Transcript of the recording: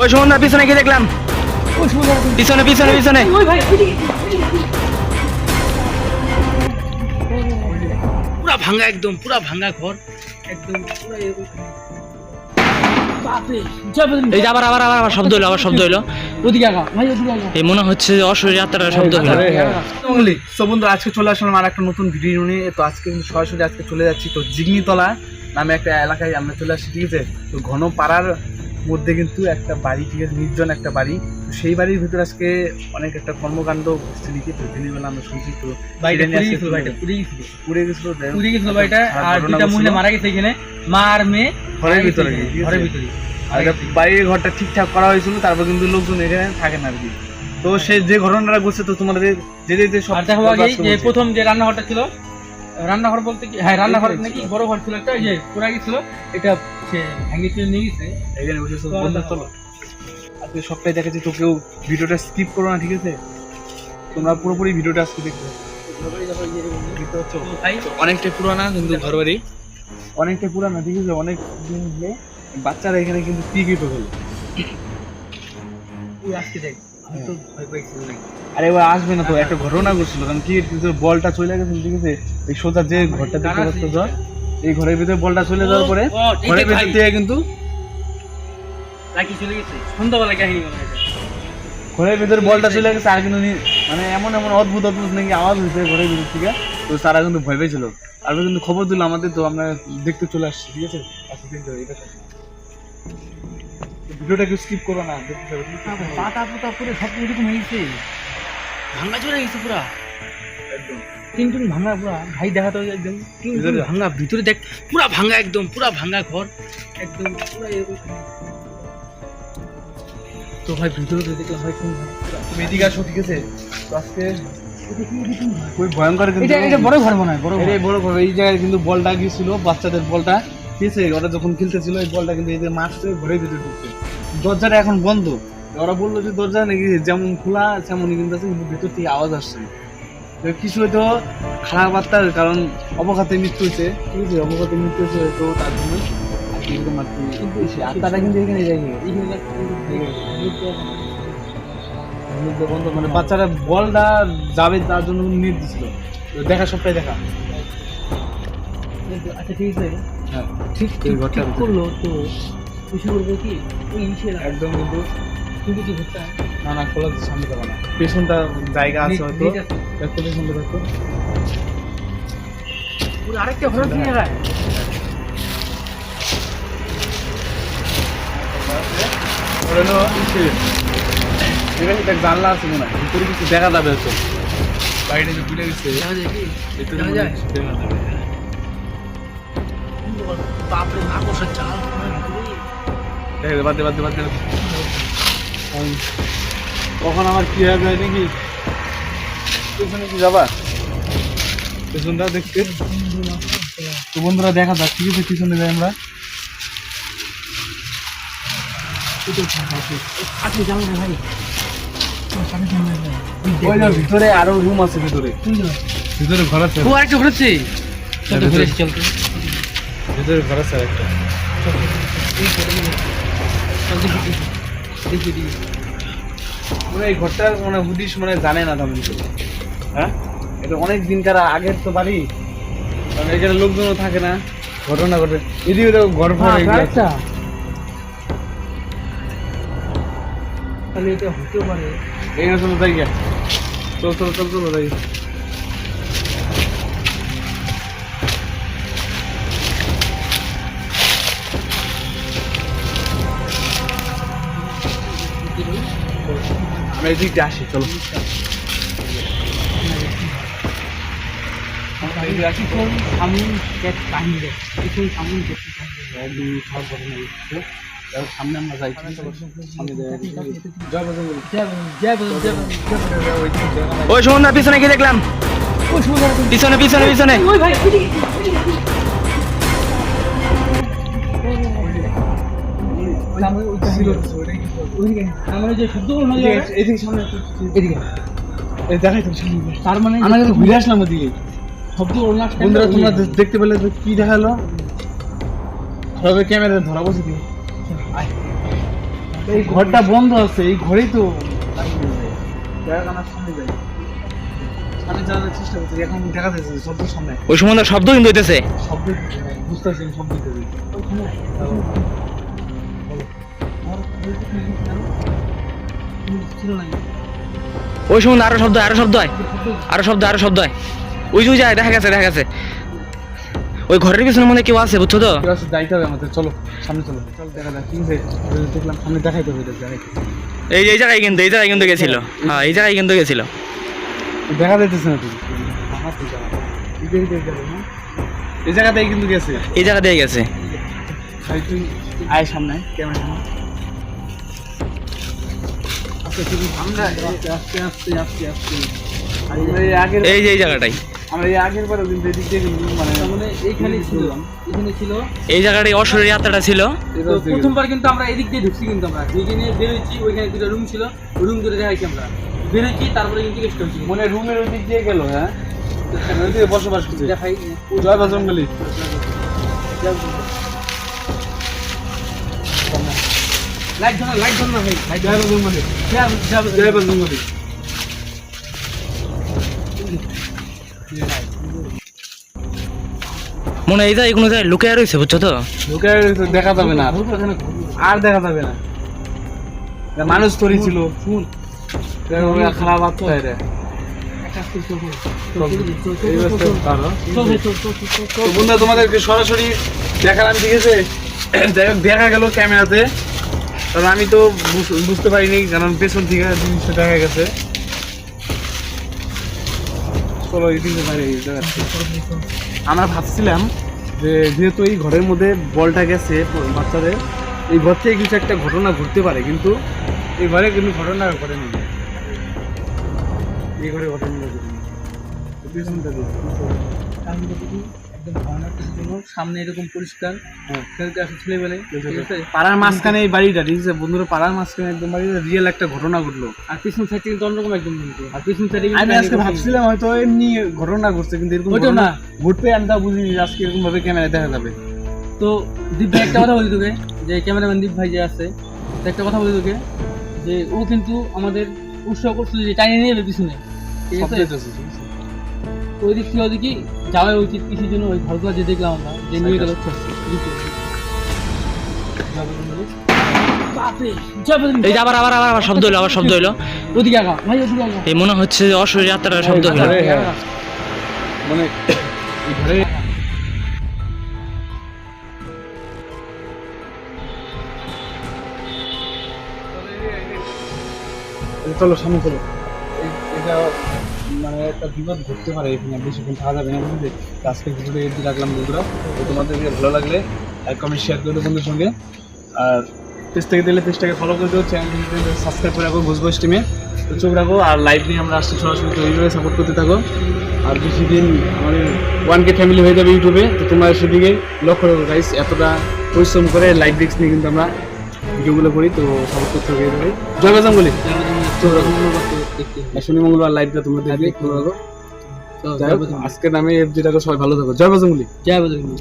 ওই সুমনদার পিছনে কি দেখলাম? পিছনে পিছনে পিছনে পুরা ভাঙা, একদম পুরা ভাঙা ঘর একদম পুরা এই যে আবার আবার আবার আবার শব্দ হইলো, আবার শব্দ হইলো। এই মনে হচ্ছে অশরীরী আত্মার শব্দ হইলো। তো বন্ধু, আজকে চলে আসলাম আর একটা নতুন ভিডিও নিয়ে। তো আজকে কিন্তু সরাসরি আজকে চলে যাচ্ছি তো জিগনিতলা নামে একটা এলাকায় আমরা চলে আসছি, ঠিক আছে। তো ঘন পাড়ার মধ্যে কিন্তু একটা বাড়ি, ঠিক আছে, নির্জন একটা বাড়ি। তো সেই বাড়ির ভিতরে আজকে অনেক একটা কর্মকাণ্ড ঘটছে নাকি। তো দিনের বেলা আমরা শুনছি তো পুড়ে গেছিল বাড়িটা, আর দুটা মহিলা মারা গেছে এখানে, মা আর মেয়ে ঘরের ভিতরে। আর বাড়ির ঘরটা ঠিকঠাক করা হয়েছিল, তারপর কিন্তু লোকজন এখানে থাকে না আর কি। তো সে যে ঘটনাটা ঘটছে তো তোমাদের যেতে সব দেখাবো আগে। যে প্রথম যে রান্নাঘরটা ছিল, রান্নাঘর বলতে কি, হ্যাঁ রান্নাঘর নাকি বড় ঘর ছিল একটা, যে পুরা গেছিল, এটা সে ভেঙে চলে নিয়ে গেছে। এখানে বসে বন্ধু চলো আজকে সবটাই দেখাচ্ছি, তো কেউ ভিডিওটা স্কিপ করো না, ঠিক আছে। তোমরা পুরোপুরি ভিডিওটা আজকে দেখবে। অনেকটা পুরানা কিন্তু ঘর বাড়ি, অনেকটা পুরানা, ঠিক আছে। অনেক দিন হলে বাচ্চারা এখানে কিন্তু পিকিত হলো। আজকে দেখ তো ভয় পাইছিল নাকি। আরে এবার আসবে না তো, একটা ঘটনা ঘটছিল। কারণ কি বলটা চলে গেছে, ঠিক আছে। এই সোজা যে ঘরটা দেখতে পাচ্ছ, এই ঘরের ভিতরে বলটা চলে যাওয়ার পরে ঘরের ভিতর থেকে কিন্তু নাকি চলে গেছে। সন্ধ্যাবেলা কাহিনী মনে হয় ঘরের ভিতরে বলটা চলে গেছে। আর কিন্তু মানে এমন এমন অদ্ভুত অদ্ভুত নাকি আওয়াজ হয়েছে ঘরের ভিতর থেকে। তো তারা কিন্তু ভয় পেয়েছিল, আর কিন্তু খবর দিল আমাদের। তো আমরা দেখতে চলে আসছি, ঠিক আছে। ভিডিওটা কেউ স্কিপ করো না, দেখতে পাবে। পাতা পোতা করে সব এরকম হয়েছে, ভাঙা চলে গেছে পুরা একদম তিনটুন ভাঙা পুরা। ভাই দেখাতে হবে একদম তিনটুন ভাঙা, ভিতরে দেখ পুরা ভাঙা, একদম পুরা ভাঙা ঘর একদম পুরা এরকম। তো ভাই ভিতরে দেখলাম ভাই শুন, তুমি এদিকে আসো, ঠিক আছে। তো আজকে খুবই ভয়ঙ্কর, কিন্তু এটা বড় ঘর মনে হয়, বড় ঘর। এই বড় ঘর। এই জায়গায় কিন্তু বলটা গিয়েছিল, বাচ্চাদের বলটা, ঠিক আছে। ওরা যখন খেলতেছিল এই বলটা কিন্তু এদের মারছে, ঘরের ভিতরে ঢুকছে। দরজাটা এখন বন্ধ। ওরা বললো যে দরজা নাকি যেমন খোলা তেমনই কিন্তু আছে, কিন্তু ভিতর থেকে আওয়াজ আসছে। কিছু হয়তো খারাপ বার্তার কারণ অবঘাতে মৃত্যু হয়েছে, ঠিক আছে। অবঘাতে মৃত্যু হয়েছে হয়তো, তার জন্য এরকম আর কি। কিন্তু আত্মাটা কিন্তু এখানে বন্ধ, মানে বাচ্চারা বলটা যাবে তার জন্য নির্দেশ ছিল। দেখা সবটাই দেখা। আচ্ছা ঠিক আছে, হ্যাঁ ঠিক এই ঘরটা করলো তো খুশি করবো কি ওই ইসের একদম কিন্তু কিন্তু কি ঘরটা না না খোলা সামনে যাবে না, পেছনটা জায়গা আছে হয়তো। দেখো পেছনটা দেখো, পুরো আরেকটা ঘর কি জায়গায় এটা জানলা আছে মনে হয়, ভিতরে কিছু দেখা যাবে হয়তো। বাইরে যে ঘুরে গেছে ভিতরে দেখা যাবে। বাপরে আকর্ষণ চাল বাদে বাদে বাদে কখন আমার কি হবে নাকি। পেছনে কি যাবা, পেছনটা দেখতে। তো বন্ধুরা দেখা যাক, ঠিক আছে। পিছনে যাই আমরা। ভিতরে আরো রুম আছে, ভিতরে ভিতরে ঘর আছে। ও আরেকটা ঘর আছে, ভিতরে চলতে ভিতরে ঘর আছে একটা। এই ঘরটা মানে হুদিস মানে জানে না তেমন কেউ। হ্যাঁ, এটা অনেক দিনকার আগের তো বাড়ি, কারণ এখানে লোকজনও থাকে না। ঘটনা ঘটে এদিকে তো ঘর ভাড়া তাহলে এটা হতেও পারে। এখানে চলো যাই গিয়া। চল চল চল চলো যাই। আমরা এদিক দিয়ে আসি, চলো। সামনে আমরা যাই, ওই সুমনদার পিছনে কি দেখলাম? পিছনে পিছনে পিছনে তার মানে আমরা ঘুরে আসলাম ওদিকে। বন্ধুরা তোমরা দেখতে পেলে কি দেখালো, সবাই ক্যামেরা ধরা বসে দিয়ে এই ঘরটা বন্ধ আছে, এই ঘরেই তো সামনে যাই, সামনে যাওয়ার চেষ্টা করছি, এখন দেখা যাচ্ছে শব্দ সামনে, ওই সময় তো শব্দ কিন্তু হইতেছে। শব্দ বুঝতেছি শব্দ ছিল না, ওই সময় আরো শব্দ হয়, আরো শব্দ হয়, আরো শব্দ, আরো শব্দ হয়। ওই যে যায়, দেখা গেছে, দেখা গেছে। ওই ঘরের পিছনে মনে হয় কেউ আছে, বুঝছো তো? যাইতে হবে আমাদের, চলো সামনে চলো, চল দেখা যাক কি হয়েছে। দেখলাম সামনে দেখাইতে হবে, দেখাইতে এই জায়গায় কিন্তু, এই জায়গায় কিন্তু গেছিল। হ্যাঁ, এই জায়গায় কিন্তু গেছিল। দেখা যাইতেছে না তুমি, এই জায়গাতেই কিন্তু গেছে, এই জায়গা দিয়ে গেছে। ভাই তুই আয় সামনে, ক্যামেরা সামনে। আমরা আস্তে আস্তে আস্তে আস্তে আস্তে আমরা এই আগের, এই যে এই জায়গাটাই, আমরা এই আগের বারে কিন্তু এদিক দিয়ে কিন্তু মানে এইখানে ছিল, এখানে ছিল। এই জায়গাটাই অশরীর যাত্রাটা ছিল। তো প্রথমবার কিন্তু আমরা এদিক দিয়ে ঢুকছি, কিন্তু আমরা যেখানে বেরোচ্ছি ওইখানে দুটো রুম ছিল, রুম ধরে দেখাইছি আমরা, বেরোচ্ছি তারপরে কিন্তু গেস্ট হয়েছি। মনে রুমের ওই দিক দিয়ে গেল, হ্যাঁ ওইদিকে বসবাস করছে। দেখাই জয় বজরঙ্গলী, লাইট ধর, লাইট ধর না ভাই, লাইট জয় বজরঙ্গলী, জয় বজরঙ্গলী। মনে হয় এই জায়গায় কোনো জায়গায় লুকিয়ে রয়েছে, বুঝছো তো? ঢুকে দেখা যাবে না, আর দেখা যাবে না। মানুষ তৈরি ছিল, শুন খারাপ বাচ্চা রে। তো বন্ধুরা তোমাদেরকে সরাসরি দেখালাম, ঠিক আছে? যাই হোক দেখা গেল ক্যামেরাতে, কারণ আমি তো বুঝতে পারিনি, কারণ পেছন থেকে জিনিসটা দেখা গেছে। চলো এই দিকে বাইরে দেখাচ্ছি। আমরা ভাবছিলাম যে যেহেতু এই ঘরের মধ্যে বলটা গেছে বাচ্চাদের, এই ঘর থেকে কিছু একটা ঘটনা ঘটতে পারে, কিন্তু এই ঘরে কিন্তু ঘটনা ঘটেনি, এই ঘরে ঘটনা ঘটেনি। পেছনটা দেখি, একদম ভয়ানক কিছু ছিল, সামনে এরকম পরিষ্কার, হ্যাঁ। খেলতে আসে ছেলেবেলে, ঠিক আছে? পাড়ার মাঝখানে এই বাড়িটা, ঠিক আছে বন্ধুরা, পাড়ার মাঝখানে একদম বাড়িটা রিয়েল একটা ঘটনা ঘটলো। আর পিছন সাইড থেকে তো অন্যরকম একদম, কিন্তু আর পিছন সাইডে আমি আজকে ভাবছিলাম হয়তো এমনি ঘটনা ঘটছে, কিন্তু এরকম ওইটাও না। ঘুরতে আমি তা বুঝিনি যে আজকে এরকম ভাবে ক্যামেরায় দেখা যাবে। তো দীপ ভাই একটা কথা বলি তোকে, যে ক্যামেরাম্যান দীপ ভাই যে আছে, তো একটা কথা বলি তোকে, যে ও কিন্তু আমাদের উৎসাহ করছিল যে টাইনে নিয়ে যাবে পিছনে, ঠিক সব আছে? যেতেছে, ঠিক আছে? তো ওই দিক থেকে ওদিকে যাওয়া উচিত, কিছুর জন্য ওই ঘরগুলো যে দেখলাম আমরা, যে নিয়ে গেল এই যে আবার আবার আবার আবার শব্দ হইলো, আবার শব্দ হইলো। ওদিকে আগা ভাই, ওদিকে আগা। এই মনে হচ্ছে যে অশরীর যাত্রাটা শব্দ হইলো। ঘরে, হ্যাঁ। মানে এই ঘরে চলো সামনে চলো। এটা মানে একটা বিপদ ঘটতে পারে এখানে, বেশিক্ষণ থাকা যাবে না, বুঝলি? আজকে ভিডিওটা এর দিয়ে রাখলাম বন্ধুরা। তো তোমাদের ভালো লাগলে লাইক কমেন্ট শেয়ার করে দেবো বন্ধুর সঙ্গে, আর পেজ থেকে দিলে পেজটাকে ফলো করে দেবো, চ্যানেলটিকে সাবস্ক্রাইব করে রাখো ভোজভোজ টিমে। তো চোখ রাখো, আর লাইভ নিয়ে আমরা আসছি সরাসরি, তো এইভাবে সাপোর্ট করতে থাকো। আর বেশি দিন আমাদের 1K ফ্যামিলি হয়ে যাবে ইউটিউবে, তো তোমরা সেদিকে লক্ষ্য রাখো গাইস। এতটা পরিশ্রম করে লাইভ রিস্ক নিয়ে কিন্তু আমরা ভিডিওগুলো করি, তো সাপোর্ট করতে হবে এইভাবে। জয় বজরঙ্গলী। শনি মঙ্গলবার লাইভটা তোমরা দেখবে, ভালো লাগো। যাই হোক, আজকের নামে যেটা সবাই ভালো থাকো। জয় বজরঙ্গলী। জয় বজরঙ্গলী।